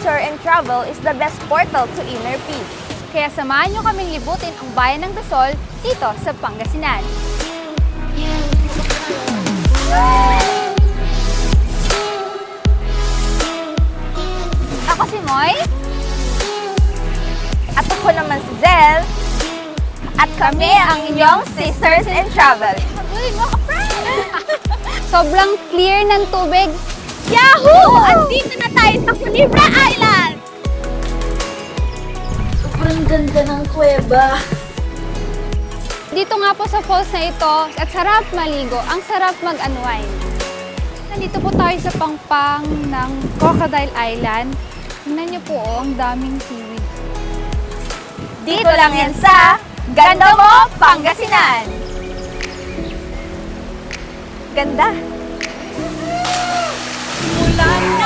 nature and travel is the best portal to inner peace. Kaya samahan nyo kaming libutin ang bayan ng Dasol dito sa Pangasinan. Ako si Moy. At ako naman si Zel. At kami ang inyong Sisters in Travel. Habulin mo ka, friend! Sobrang clear ng tubig. Yahoo! Andito na tayo sa Culebra Island! Sobrang ganda ng kuweba. Dito nga po sa falls na ito, at sarap maligo, ang sarap mag-unwind. Nandito po tayo sa pangpang ng Crocodile Island. Tingnan niyo po, ang daming seaweed. Dito lang yan sa Ganda Mo, Pangasinan! Ganda! Mula